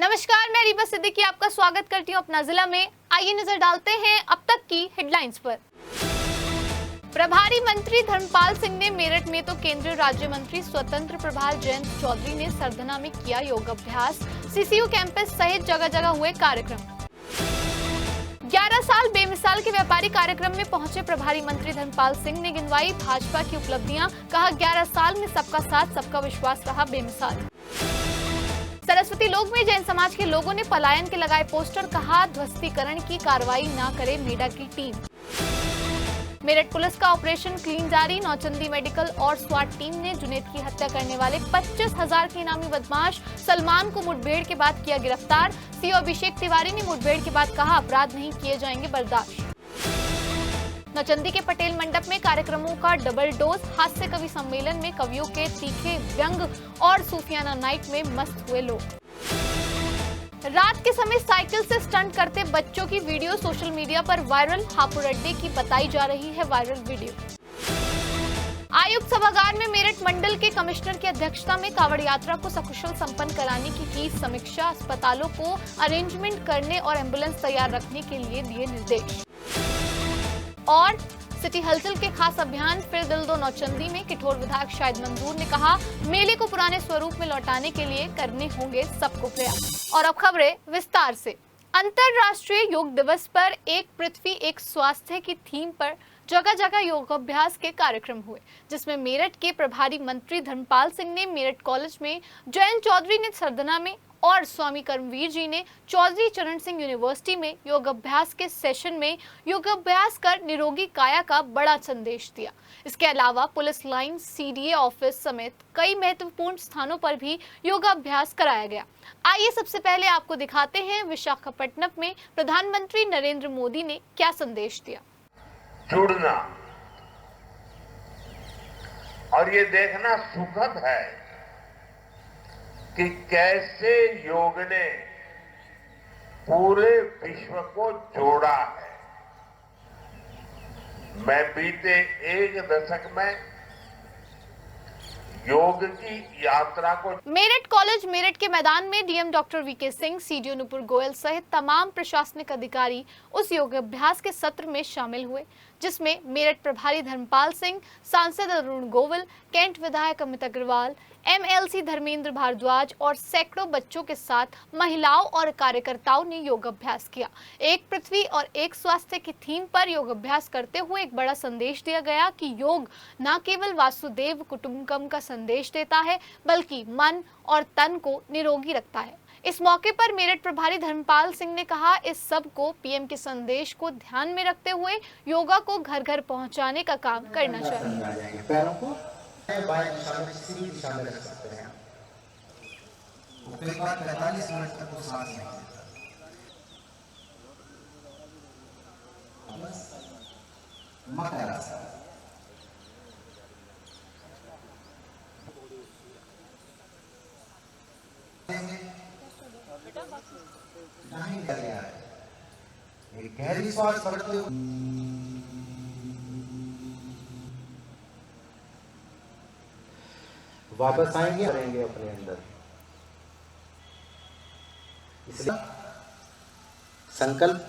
नमस्कार, मैं रीबा सिद्दीकी आपका स्वागत करती हूं अपना जिला में। आइए नजर डालते हैं अब तक की हेडलाइंस पर। प्रभारी मंत्री धर्मपाल सिंह ने मेरठ में तो केंद्रीय राज्य मंत्री स्वतंत्र प्रभार जयंत चौधरी ने सरधना में किया योग अभ्यास। सीसीयू कैंपस सहित जगह जगह हुए कार्यक्रम। 11 साल बेमिसाल के व्यापारी कार्यक्रम में पहुंचे प्रभारी मंत्री धर्मपाल सिंह ने गिनवाई भाजपा की उपलब्धियां। कहा 11 साल में सबका साथ सबका विश्वास रहा बेमिसाल। सरस्वती लोक में जैन समाज के लोगों ने पलायन के लगाए पोस्टर। कहा ध्वस्तीकरण की कार्रवाई न करे मेडा की टीम। मेरठ पुलिस का ऑपरेशन क्लीन जारी। नौचंदी मेडिकल और स्वाट टीम ने जुनेद की हत्या करने वाले 25,000 के इनामी बदमाश सलमान को मुठभेड़ के बाद किया गिरफ्तार। सीओ अभिषेक तिवारी ने मुठभेड़ के बाद कहा अपराध नहीं किए जाएंगे बर्दाश्त। नौचंदी के पटेल मंडप में कार्यक्रमों का डबल डोज। हास्य कवि सम्मेलन में कवियों के तीखे व्यंग और सूफियाना नाइट में मस्त हुए लोग। रात के समय साइकिल से स्टंट करते बच्चों की वीडियो सोशल मीडिया पर वायरल। हापुड़ अड्डे की बताई जा रही है वायरल वीडियो। आयुक्त सभागार में मेरठ मंडल के कमिश्नर की अध्यक्षता में कांवड़ यात्रा को सकुशल संपन्न कराने की समीक्षा। अस्पतालों को अरेंजमेंट करने और एम्बुलेंस तैयार रखने के लिए दिए निर्देश। और सिटी हलचल के खास अभियान फिर दिल दो नौचंदी में किठौर विधायक शाहिद मंजूर ने कहा मेले को पुराने स्वरूप में लौटाने के लिए करने होंगे सबको प्रयास। और अब खबरें विस्तार से। अंतर्राष्ट्रीय योग दिवस पर एक पृथ्वी एक स्वास्थ्य की थीम पर जगह जगह योगाभ्यास के कार्यक्रम हुए, जिसमें मेरठ के प्रभारी मंत्री धर्मपाल सिंह ने मेरठ कॉलेज में, जयंत चौधरी ने सरधना में और स्वामी कर्मवीर जी ने चौधरी चरण सिंह यूनिवर्सिटी में योगाभ्यास के सेशन में योगाभ्यास कर निरोगी काया का बड़ा संदेश दिया। इसके अलावा पुलिस लाइन, सीडीए ऑफिस समेत कई महत्वपूर्ण स्थानों पर भी योगाभ्यास कराया गया। आइए सबसे पहले आपको दिखाते हैं विशाखापट्टनम में प्रधानमंत्री नरेंद्र मोदी ने क्या संदेश दिया। जुड़ना और ये देखना सुखद है कि कैसे योग ने पूरे विश्व को जोड़ा है। मैं बीते एक दशक में योग की यात्रा को मेरठ कॉलेज मेरठ के मैदान में DM doctor VK Singh, CDO Nupur Goyal सहित तमाम प्रशासनिक अधिकारी उस योगाभ्यास के सत्र में शामिल हुए, जिसमें मेरठ प्रभारी धर्मपाल सिंह, सांसद अरुण गोविल, कैंट विधायक अमित अग्रवाल, एमएलसी धर्मेंद्र भारद्वाज और सैकड़ों बच्चों के साथ महिलाओं और कार्यकर्ताओं ने योगाभ्यास किया। एक पृथ्वी और एक स्वास्थ्य की थीम पर योगाभ्यास करते हुए एक बड़ा संदेश दिया गया कि योग न केवल वासुदेव कुटुंबकम का संदेश देता है, बल्कि मन और तन को निरोगी रखता है। इस मौके पर मेरठ प्रभारी धर्मपाल सिंह ने कहा इस सब को पीएम के संदेश को ध्यान में रखते हुए योगा को घर घर पहुंचाने का काम करना चाहिए। पैरों को बाएं दिशा में किसी भी दिशा में रख सकते हैं। कई बार 45 मिनट तक वो सांस नहीं लेता। मकर आसन, नहीं कर रहा है। एक गहरी श्वास भरते हुए वापस आएंगे, करेंगे अपने अंदर। इसलिए संकल्प,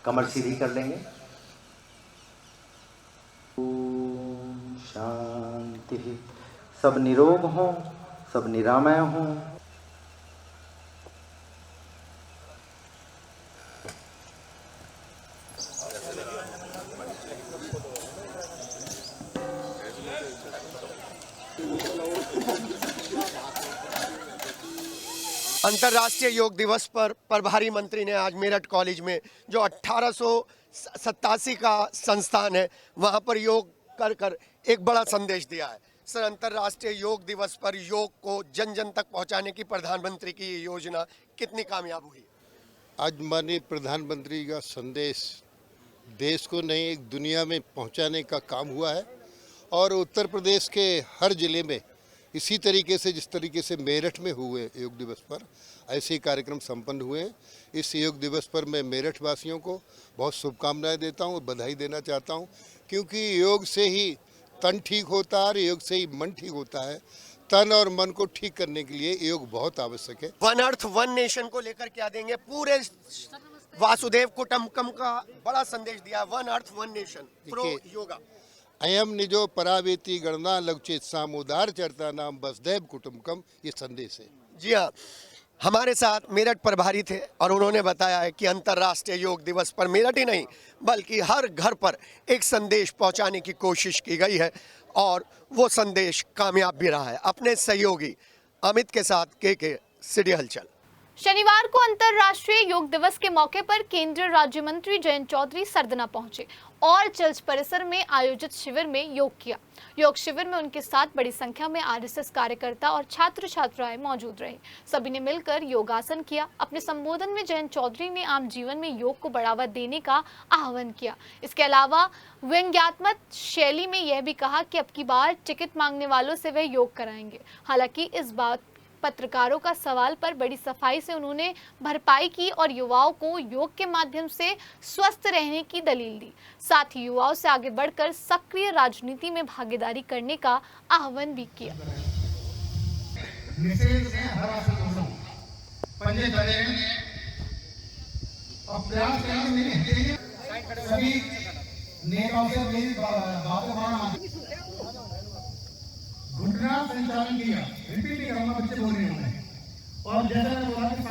कमर सीधी कर लेंगे। ओम शांति। सब निरोग हों, सब निरामय हों। अंतर्राष्ट्रीय योग दिवस पर प्रभारी मंत्री ने आज मेरठ कॉलेज में, जो 1887 का संस्थान है, वहां पर योग कर कर एक बड़ा संदेश दिया है। सर, अंतर्राष्ट्रीय योग दिवस पर योग को जन जन तक पहुंचाने की प्रधानमंत्री की ये योजना कितनी कामयाब हुई? आज माननीय प्रधानमंत्री का संदेश देश को नहीं, एक दुनिया में पहुंचाने का काम हुआ है। और उत्तर प्रदेश के हर जिले में इसी तरीके से, जिस तरीके से मेरठ में हुए योग दिवस पर, ऐसे कार्यक्रम संपन्न हुए हैं। इस योग दिवस पर मैं मेरठ वासियों को बहुत शुभकामनाएं देता हूं और बधाई देना चाहता हूं, क्योंकि योग से ही तन ठीक होता है और योग से ही मन ठीक होता है। तन और मन को ठीक करने के लिए योग बहुत आवश्यक है। वन अर्थ वन नेशन को लेकर क्या देंगे? पूरे वासुदेव कुटुंबकम का बड़ा संदेश दिया, one earth one nation pro yoga. अयम निजो परावेति गणना लघुचेत सामोदार चरता नाम वसुधैव कुटुंबकम, ये संदेश है। जी हाँ, हमारे साथ मेरठ प्रभारी थे और उन्होंने बताया है कि अंतर्राष्ट्रीय योग दिवस पर मेरठ ही नहीं बल्कि हर घर पर एक संदेश पहुंचाने की कोशिश की गई है और वो संदेश कामयाब भी रहा है। अपने सहयोगी अमित के साथ के सिटी हलचल। शनिवार को अंतर्राष्ट्रीय योग दिवस के मौके पर केंद्रीय राज्य मंत्री जयंत चौधरी सरदना पहुंचे और चर्च परिसर में आयोजित शिविर में योग किया। योग शिविर में उनके साथ बड़ी संख्या में आरएसएस कार्यकर्ता और छात्र छात्राएं मौजूद रहे। सभी ने मिलकर योगासन किया। अपने संबोधन में जयंत चौधरी ने आम जीवन में योग को बढ़ावा देने का आह्वान किया। इसके अलावा व्यंग्यात्मक शैली में यह भी कहा कि अब की बार टिकट मांगने वालों से वह योग कराएंगे। हालांकि इस बात पत्रकारों का सवाल पर बड़ी सफाई से उन्होंने भरपाई की और युवाओं को योग के माध्यम से स्वस्थ रहने की दलील दी। साथ ही युवाओं से आगे बढ़कर सक्रिय राजनीति में भागीदारी करने का आह्वान भी किया। घुटना संचालन किया, रिपीट नहीं करूंगा, बच्चे बोल रहे हैं। और जैसा मैंने बोला कि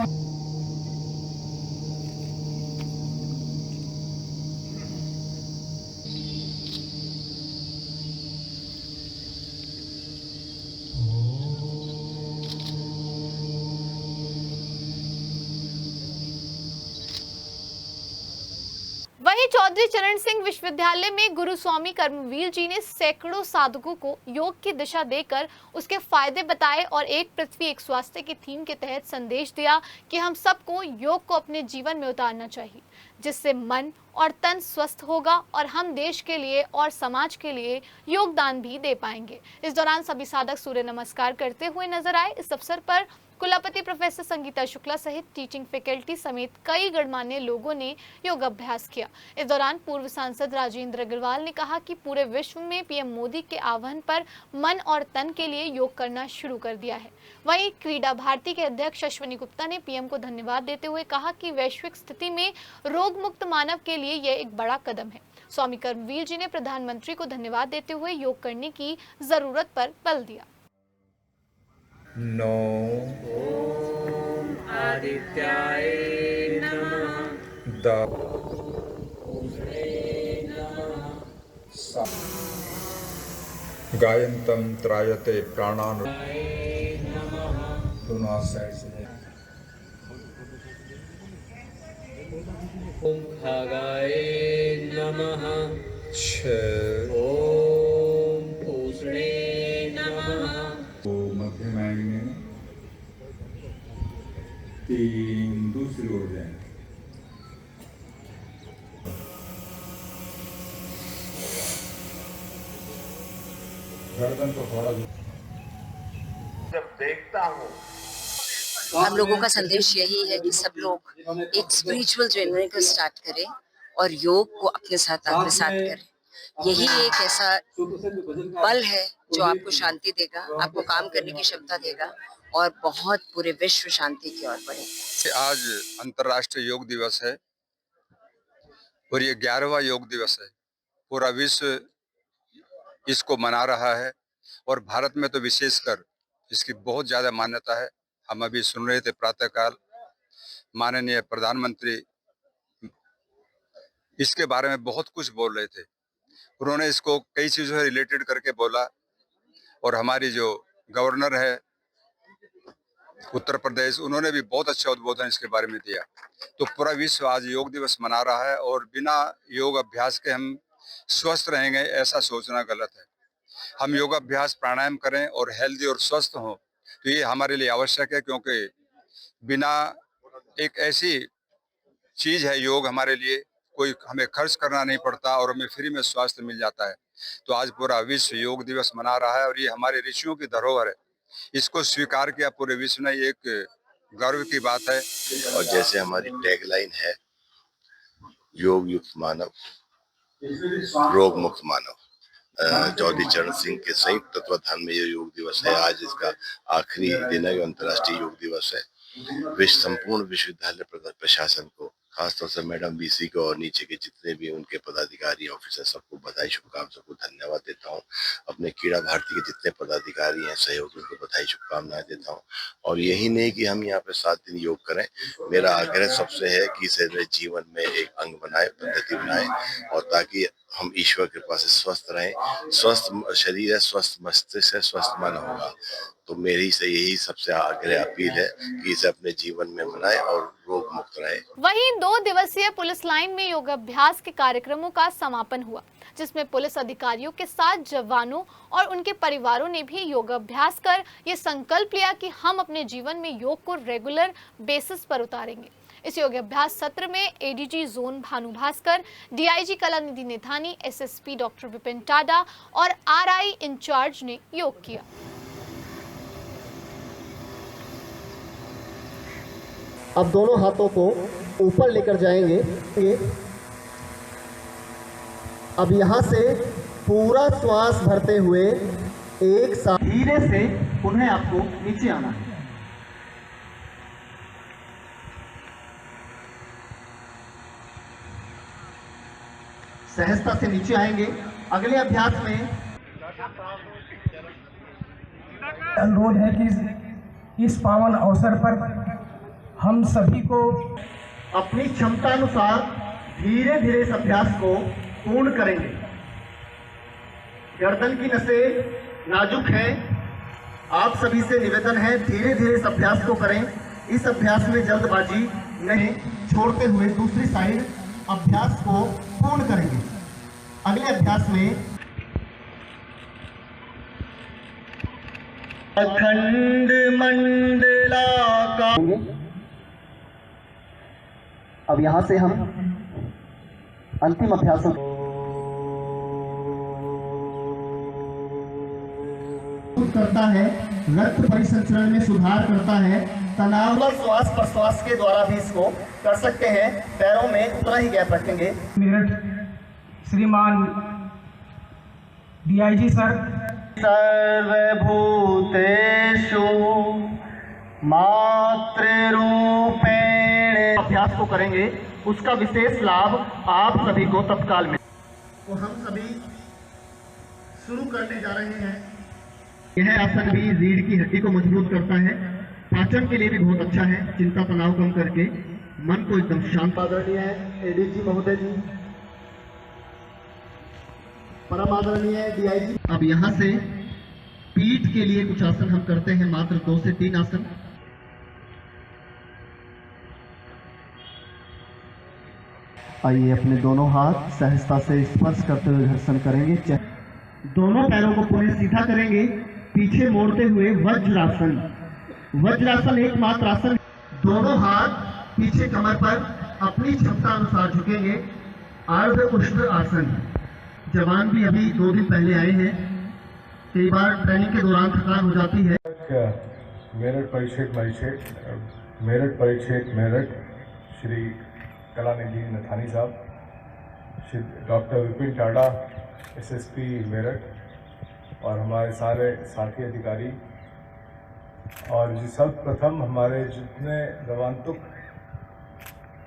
वहीं चौधरी चरण सिंह विश्वविद्यालय में गुरु स्वामी कर्मवीर जी ने सैकड़ों साधकों को योग की दिशा देकर उसके फायदे बताए और एक पृथ्वी एक स्वास्थ्य की थीम के तहत संदेश दिया कि हम सबको योग को अपने जीवन में उतारना चाहिए, जिससे मन और तन स्वस्थ होगा और हम देश के लिए और समाज के लिए योगदान भी दे पाएंगे। इस दौरान सभी साधक सूर्य नमस्कार करते हुए नजर आए। इस अवसर पर कुलपति प्रोफेसर संगीता शुक्ला सहित टीचिंग फैकल्टी समेत कई गणमान्य लोगों ने योग अभ्यास किया। इस दौरान पूर्व सांसद राजेंद्र अग्रवाल ने कहा कि पूरे विश्व में पीएम मोदी के आह्वान पर मन और तन के लिए योग करना शुरू कर दिया है। वहीं क्रीडा भारती के अध्यक्ष अश्विनी गुप्ता ने पीएम को धन्यवाद देते हुए कहा कि वैश्विक स्थिति में रोग मुक्त मानव के लिए यह एक बड़ा कदम है। स्वामी कर्मवीर जी ने प्रधानमंत्री को धन्यवाद देते हुए योग करने की जरूरत पर बल दिया। नो ओम आदित्याय नमः गायन्तं त्रायते प्राणान् दोनों साइड से ओम खगाय नमः ओम पूषणे नमः मध्यम आएंगे में 3 दूसरी ओर जाएंगे। गर्दन को थोड़ा जब देखता हूँ हम लोगों का संदेश यही है कि सब लोग एक स्पिरिचुअल जर्नी को स्टार्ट करें और योग को अपने साथ आत्मसात करें। यही एक ऐसा बल है जो आपको शांति देगा, आपको काम करने की क्षमता देगा और बहुत पूरे विश्व शांति की ओर बढ़ेगा। आज अंतर्राष्ट्रीय योग दिवस है और ये 11वां योग दिवस है। पूरा विश्व इसको मना रहा है और भारत में तो विशेषकर इसकी बहुत ज्यादा मान्यता है। हम अभी सुन रहे थे प्रातःकाल माननीय प्रधानमंत्री इसके बारे में बहुत कुछ बोल रहे थे। उन्होंने इसको कई चीजों से रिलेटेड करके बोला और हमारी जो गवर्नर है उत्तर प्रदेश, उन्होंने भी बहुत अच्छा उद्बोधन इसके बारे में दिया। तो पूरा विश्व आज योग दिवस मना रहा है और बिना योग अभ्यास के हम स्वस्थ रहेंगे ऐसा सोचना गलत है। हम योग अभ्यास प्राणायाम करें और हेल्दी और स्वस्थ हों तो ये हमारे लिए आवश्यक है, क्योंकि बिना एक ऐसी चीज है योग हमारे लिए, कोई हमें खर्च करना नहीं पड़ता और हमें फ्री में स्वास्थ्य मिल जाता है। तो आज पूरा विश्व योग दिवस मना रहा है और ये हमारे ऋषियों की धरोहर है। इसको स्वीकार किया पूरे विश्व ने, एक गर्व की बात है। और जैसे हमारी टैगलाइन है योग युक्त मानव रोग मुक्त मानव, चौधरी चरण सिंह के संयुक्त तत्वाधान में ये योग दिवस है। आज इसका आखिरी दिन है, अंतर्राष्ट्रीय योग दिवस है। संपूर्ण विश्वविद्यालय प्रशासन को, खासतौर से मैडम बीसी को और नीचे के जितने भी उनके पदाधिकारी ऑफिसर, सबको बधाई, शुभकामनाएं, सबको धन्यवाद देता हूं। अपने क्रीड़ा भारती के जितने पदाधिकारी हैं, सहयोगी, उनको बधाई, शुभकामनाएं देता हूं। और यही नहीं कि हम यहाँ पे 7 दिन योग करें, मेरा आग्रह सबसे है कि इसे जीवन में एक अंग बनाए, पद्धति बनाए, और ताकि हम ईश्वर की कृपा से स्वस्थ रहें। स्वस्थ शरीर है, स्वस्थ मस्तिष्क है, स्वस्थ मन होगा। तो मेरी से यही सबसे आग्रह, अपील है कि इसे अपने जीवन में मनाएं और रोग मुक्त रहे। वहीं 2 दिवसीय पुलिस लाइन में योगाभ्यास के कार्यक्रमों का समापन हुआ, जिसमें पुलिस अधिकारियों के साथ जवानों और उनके परिवारों ने भी योगाभ्यास कर ये संकल्प लिया कि हम अपने जीवन में योग को रेगुलर बेसिस पर उतारेंगे। इस योगाभ्यास सत्र में ADG zone Bhanu Bhaskar, DIG Kalanidhi Nethani, SSP doctor Vipin Tada और आरआई इंचार्ज ने योग किया। अब दोनों हाथों को ऊपर लेकर जाएंगे। अब यहाँ से पूरा श्वास भरते हुए एक साथ धीरे से पुनः आपको नीचे आना है। सहजता से नीचे आएंगे। अगले अभ्यास में अनुरोध है कि इस पावन अवसर पर हम सभी को अपनी क्षमता अनुसार धीरे धीरे इस अभ्यास को पूर्ण करेंगे। गर्दन की नसें नाजुक हैं, आप सभी से निवेदन है धीरे धीरे इस अभ्यास को करें। इस अभ्यास में जल्दबाजी नहीं छोड़ते हुए दूसरी साइड अभ्यास को पूर्ण करेंगे। अगले अभ्यास में अखंड मंडलाकार। अब यहां से हम अंतिम अभ्यासों करता है, रक्त परिसंचरण में सुधार करता है, तनाव श्वास प्रश्वास के द्वारा भी इसको कर सकते हैं। पैरों में उतना ही गैप रखेंगे। मेरठ श्रीमान डीआईजी सर। सर्वभूतेषु मातृरूपेण अभ्यास को करेंगे, उसका विशेष लाभ आप सभी को तत्काल में। तो हम सभी शुरू करने जा रहे हैं। यह आसन भी रीढ़ की हड्डी को मजबूत करता है, पाचन के लिए भी बहुत अच्छा है, चिंता तनाव कम करके मन को एकदम शांत। आदरणीय है एडीजी महोदय जी, परम आदरणीय डीआईजी। अब यहाँ से पीठ के लिए कुछ आसन हम करते हैं, मात्र 2 से 3 आसन। आइए अपने दोनों हाथ सहजता से स्पर्श करते हुए घर्षण करेंगे। दोनों पैरों को पुनः सीधा करेंगे, पीछे मोड़ते हुए वज्रासन। वज्रासन एकमात्र आसन। दोनों हाथ पीछे कमर पर अपनी क्षमता अनुसार झुकेंगे। अर्ध उष्ण आसन। जवान भी अभी 2 दिन पहले आए हैं, कई बार ट्रेनिंग के दौरान थकान हो जाती है। मेरठ परिक्षेत्र मेरठ श्री कलानिधि नथानी साहब, श्री डॉक्टर विपिन टाडा एसएसपी मेरठ और हमारे सारे साथी अधिकारी, और जी सब प्रथम हमारे जितने गवांतुक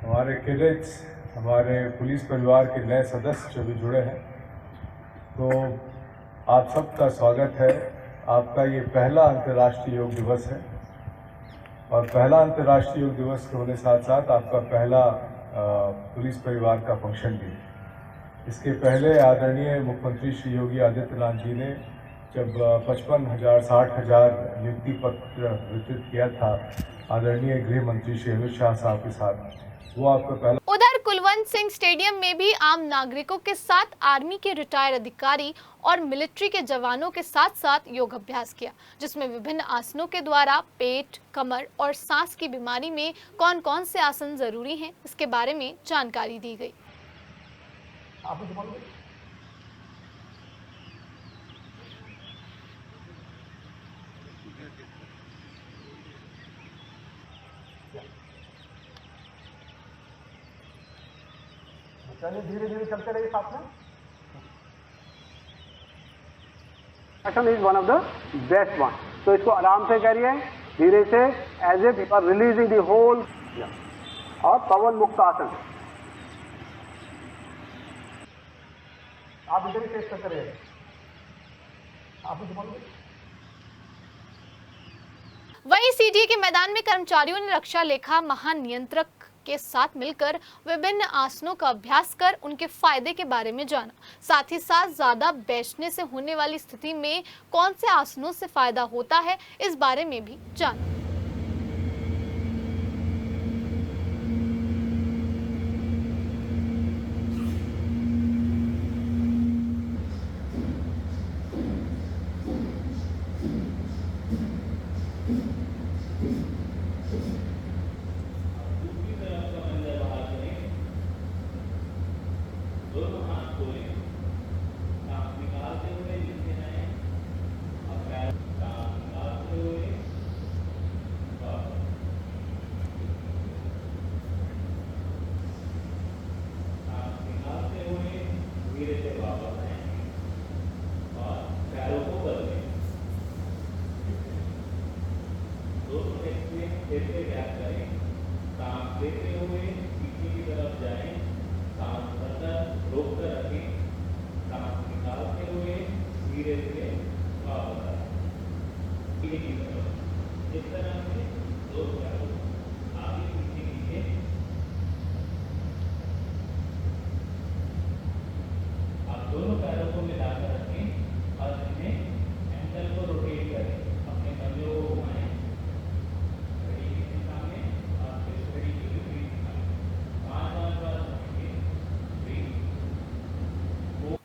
हमारे कैडेट्स, हमारे पुलिस परिवार के नए सदस्य जो भी जुड़े हैं, तो आप सबका स्वागत है। आपका ये पहला अंतर्राष्ट्रीय योग दिवस है और पहला अंतर्राष्ट्रीय योग दिवस के होने साथ साथ आपका पहला पुलिस परिवार का फंक्शन भी। इसके पहले आदरणीय मुख्यमंत्री श्री योगी आदित्यनाथ जी ने जब 55,000-60,000 नियुक्ति पत्र वितरित किया था आदरणीय गृह मंत्री श्री अमित शाह साहब के साथ, वो आपका पहला। उधर कुलवंत सिंह स्टेडियम में भी आम नागरिकों के साथ आर्मी के रिटायर्ड अधिकारी और मिलिट्री के जवानों के साथ साथ योग अभ्यास किया, जिसमें विभिन्न आसनों के द्वारा पेट, कमर और सांस की बीमारी में कौन कौन से आसन जरूरी हैं, इसके बारे में जानकारी दी गई। चलिए धीरे धीरे चलते रहिए साथ में। Asana is one of the best one. तो इसको आराम से करिए, धीरे से, as if you are releasing the whole. और पवन मुक्त आसन आप इधर ही टेस्ट करते रहिए। आप वहीं सीडीए के मैदान में कर्मचारियों ने रक्षा लेखा महानियंत्रक के साथ मिलकर विभिन्न आसनों का अभ्यास कर उनके फायदे के बारे में जाना। साथ ही साथ ज्यादा बैठने से होने वाली स्थिति में कौन से आसनों से फायदा होता है, इस बारे में भी जाना। दोनों पैरों को मिलाकर रखें और इन्हें एंकल को रोटेट करें, अपने कंधों को घुमाएं घड़ी की दिशा में और फिर घड़ी की विपरीत दिशा में 5 बार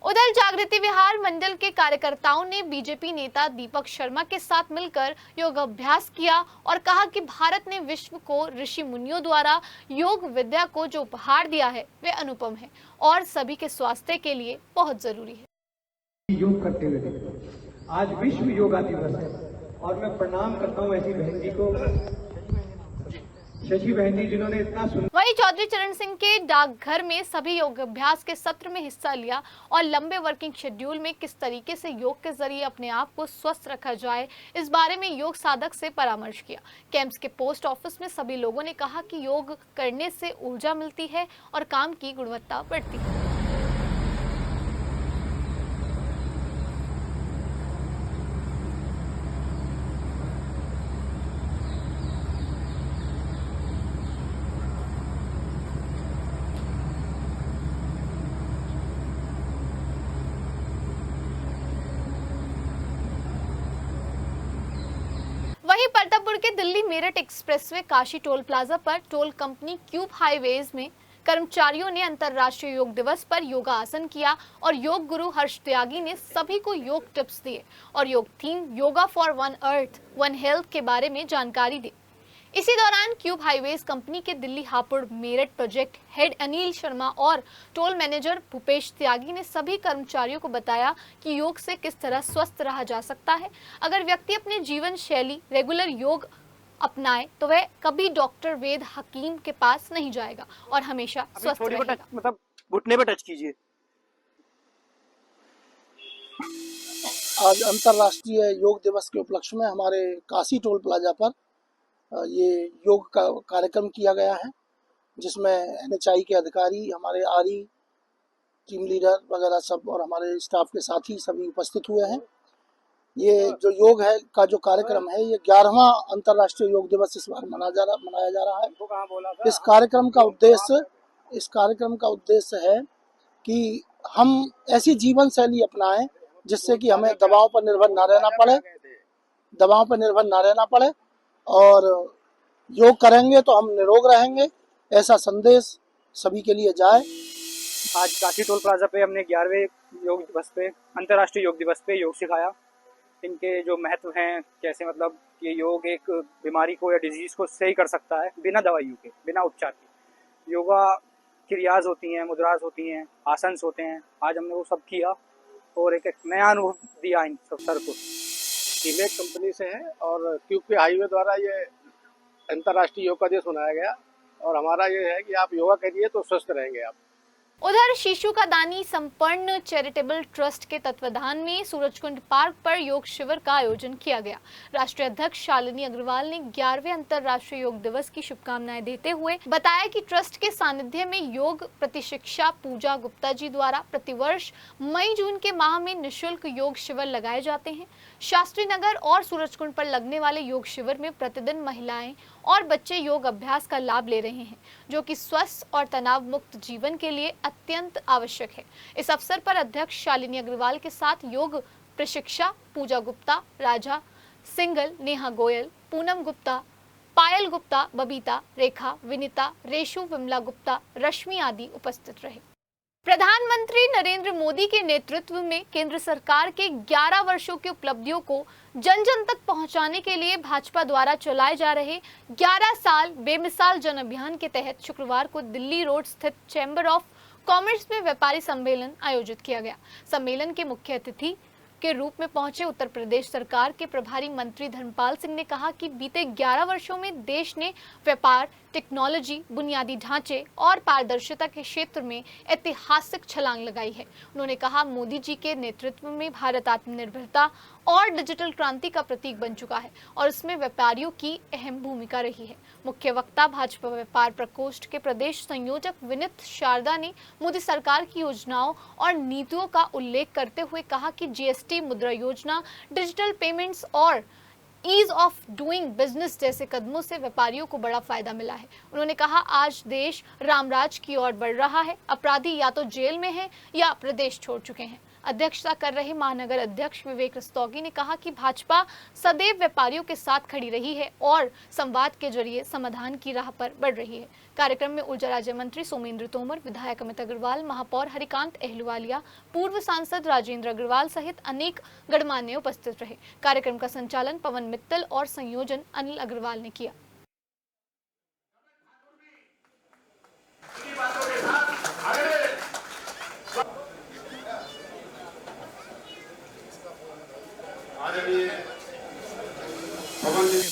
उधर जागृति विहार मंडल के कार्यकर्ताओं ने बीजेपी नेता दीपक शर्मा के साथ मिलकर योग अभ्यास किया और कहा कि भारत ने विश्व को ऋषि मुनियों द्वारा योग विद्या को जो उपहार दिया है वे अनुपम है और सभी के स्वास्थ्य के लिए बहुत जरूरी है। योग करते हुए आज विश्व योगा दिवस है और मैं प्रणाम करता हूँ ऐसी बहन जी को, शशि बहन जी, जिन्होंने इतना वहीं चौधरी चरण सिंह के डाकघर में सभी योग अभ्यास के सत्र में हिस्सा लिया और लंबे वर्किंग शेड्यूल में किस तरीके से योग के जरिए अपने आप को स्वस्थ रखा जाए, इस बारे में योग साधक से परामर्श किया। कैंप्स के पोस्ट ऑफिस में सभी लोगों ने कहा कि योग करने से ऊर्जा मिलती है और काम की गुणवत्ता बढ़ती है। वहीं परतापुर के Delhi Meerut expressway Kashi toll plaza पर टोल कंपनी क्यूब हाईवेज में कर्मचारियों ने अंतर्राष्ट्रीय योग दिवस पर योगासन किया और योग गुरु हर्ष त्यागी ने सभी को योग टिप्स दिए और योग theme yoga for one earth one health के बारे में जानकारी दी। इसी दौरान क्यूब हाईवेज कंपनी के दिल्ली हापुड़ मेरठ प्रोजेक्ट हेड अनिल शर्मा और टोल मैनेजर भूपेश त्यागी ने सभी कर्मचारियों को बताया कि योग से किस तरह स्वस्थ रहा जा सकता है। अगर व्यक्ति अपने जीवन शैली रेगुलर योग अपनाए तो वह कभी डॉक्टर वेद हकीम के पास नहीं जाएगा और हमेशा स्वस्थ रहेगा। मतलब घुटने पे टच कीजिए। आज अंतर्राष्ट्रीय योग दिवस के उपलक्ष्य में हमारे काशी टोल प्लाजा पर ये योग का कार्यक्रम किया गया है, जिसमें एनएचआई के अधिकारी, हमारे आरई टीम लीडर वगैरह सब और हमारे स्टाफ के साथी सभी उपस्थित हुए हैं। ये जो योग है का जो कार्यक्रम है, ये 11वां अंतर्राष्ट्रीय योग दिवस इस बार मनाया जा रहा है। इस कार्यक्रम का उद्देश्य है कि हम ऐसी जीवन शैली अपनाएं जिससे कि हमें दवाओं पर निर्भर ना रहना पड़े और योग करेंगे तो हम निरोग रहेंगे, ऐसा संदेश सभी के लिए जाए। आज काशी टोल प्लाजा पे हमने 11वें योग दिवस पे, अंतर्राष्ट्रीय योग दिवस पे योग सिखाया। इनके जो महत्व हैं, कैसे मतलब ये योग एक बीमारी को या डिजीज को सही कर सकता है बिना दवाइयों के, बिना उपचार के। योगा क्रियाज होती हैं, मुद्राज होती हैं, आसन्स होते हैं। आज हमने वो सब किया और एक नया अनुभव दिया इन सब सर को। टीमेट कंपनी से है और क्यूब के हाईवे द्वारा ये अंतर्राष्ट्रीय योग का दिवस मनाया गया और हमारा ये है कि आप योगा करिए तो स्वस्थ रहेंगे आप। उधर शिशु का दानी संपन्न चैरिटेबल ट्रस्ट के तत्वाधान में सूरजकुंड पार्क पर योग शिविर का आयोजन किया गया। राष्ट्रीय अध्यक्ष शालिनी अग्रवाल ने 11वें अंतर्राष्ट्रीय योग दिवस की शुभकामनाएं देते हुए बताया कि ट्रस्ट के सानिध्य में योग प्रतिशिक्षा पूजा गुप्ता जी द्वारा प्रतिवर्ष मई जून के माह में निःशुल्क योग शिविर लगाए जाते हैं। शास्त्री नगर और सूरजकुंड पर लगने वाले योग शिविर में प्रतिदिन महिलाएं और बच्चे योग अभ्यास का लाभ ले रहे हैं, जो कि स्वस्थ और तनाव मुक्त जीवन के लिए अत्यंत आवश्यक है। इस अवसर पर अध्यक्ष शालिनी अग्रवाल के साथ योग प्रशिक्षा पूजा गुप्ता, राजा सिंगल, नेहा गोयल, पूनम गुप्ता, पायल गुप्ता, बबीता, रेखा, विनीता, रेशु, विमला गुप्ता, रश्मि आदि उपस्थित रहे। प्रधानमंत्री नरेंद्र मोदी के नेतृत्व में केंद्र सरकार के 11 वर्षों की उपलब्धियों को जन जन तक पहुंचाने के लिए भाजपा द्वारा चलाए जा रहे 11 साल बेमिसाल जन अभियान के तहत शुक्रवार को दिल्ली रोड स्थित चैम्बर ऑफ कॉमर्स में व्यापारी सम्मेलन आयोजित किया गया। सम्मेलन के मुख्य अतिथि के रूप में पहुंचे उत्तर प्रदेश सरकार के प्रभारी मंत्री धर्मपाल सिंह ने कहा कि बीते 11 वर्षों में देश ने व्यापार, टेक्नोलॉजी, बुनियादी ढांचे और पारदर्शिता के क्षेत्र में ऐतिहासिक छलांग लगाई है। उन्होंने कहा, मोदी जी के नेतृत्व में भारत आत्मनिर्भरता और डिजिटल क्रांति का प्रतीक बन चुका है और इसमें व्यापारियों की अहम भूमिका रही है। मुख्य वक्ता भाजपा व्यापार प्रकोष्ठ के प्रदेश संयोजक विनीत शारदा ने मोदी सरकार की योजनाओं और नीतियों का उल्लेख करते हुए कहा कि जीएसटी, मुद्रा योजना, डिजिटल पेमेंट्स और ईज ऑफ डूइंग बिजनेस जैसे कदमों से व्यापारियों को बड़ा फायदा मिला है। उन्होंने कहा, आज देश रामराज की ओर बढ़ रहा है। अपराधी या तो जेल में हैं या प्रदेश छोड़ चुके हैं। अध्यक्षता कर रहे महानगर अध्यक्ष विवेक रस्तोगी ने कहा कि भाजपा सदैव व्यापारियों के साथ खड़ी रही है और संवाद के जरिए समाधान की राह पर बढ़ रही है। कार्यक्रम में ऊर्जा राज्य मंत्री सोमेंद्र तोमर, विधायक अमित अग्रवाल, महापौर हरिकांत अहलुवालिया, पूर्व सांसद राजेंद्र अग्रवाल सहित अनेक गणमान्य उपस्थित रहे। कार्यक्रम का संचालन पवन मित्तल और संयोजन अनिल अग्रवाल ने किया।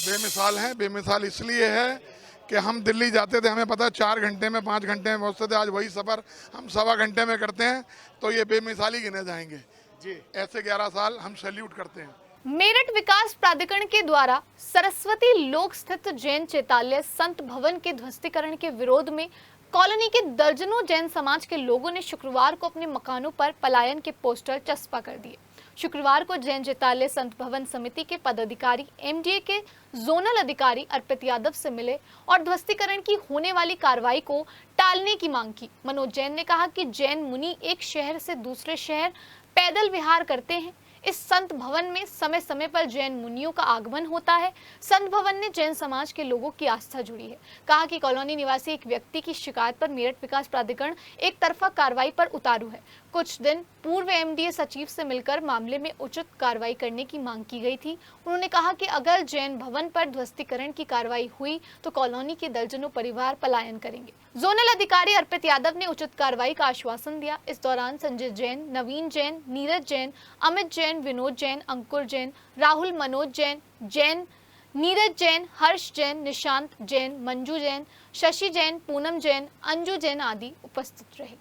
बेमिसाल है। बेमिसाल इसलिए है कि हम दिल्ली जाते थे, हमें पता है 4 घंटे में 5 घंटे में पहुंचते थे, आज वही सफ़र हम 1.25 घंटे में करते हैं, तो ये बेमिसाल ही गिने जाएंगे जी। ऐसे 11 साल हम सैल्यूट करते हैं। मेरठ विकास प्राधिकरण के द्वारा सरस्वती लोक स्थित जैन चैतालय संत भवन के ध्वस्तीकरण के विरोध में कॉलोनी के दर्जनों जैन समाज के लोगों ने शुक्रवार को अपने मकानों पर पलायन के पोस्टर चस्पा कर दिए। शुक्रवार को जैन चैतालय संत भवन समिति के पदाधिकारी एमडीए के जोनल अधिकारी अर्पित यादव से मिले और ध्वस्तीकरण की होने वाली कार्रवाई को टालने की मांग की। मनोज जैन ने कहा कि जैन मुनि एक शहर से दूसरे शहर पैदल विहार करते हैं। इस संत भवन में समय समय पर जैन मुनियों का आगमन होता है। संत भवन ने जैन समाज के लोगों की आस्था जुड़ी है। कहा कि कॉलोनी निवासी एक व्यक्ति की शिकायत पर मेरठ विकास प्राधिकरण एक तरफा कार्रवाई पर उतारू है। कुछ दिन पूर्व एमडीए सचिव से मिलकर मामले में उचित कार्रवाई करने की मांग की गई थी। उन्होंने कहा कि अगर जैन भवन पर ध्वस्तीकरण की कार्रवाई हुई तो कॉलोनी के दर्जनों परिवार पलायन करेंगे। जोनल अधिकारी अर्पित यादव ने उचित कार्रवाई का आश्वासन दिया। इस दौरान संजय जैन, नवीन जैन, नीरज जैन, अमित जैन, विनोद जैन, अंकुर जैन, राहुल, मनोज जैन, नीरज जैन, हर्ष जैन, निशांत जैन, मंजू जैन, शशि जैन, पूनम जैन, अंजू जैन आदि उपस्थित रहे।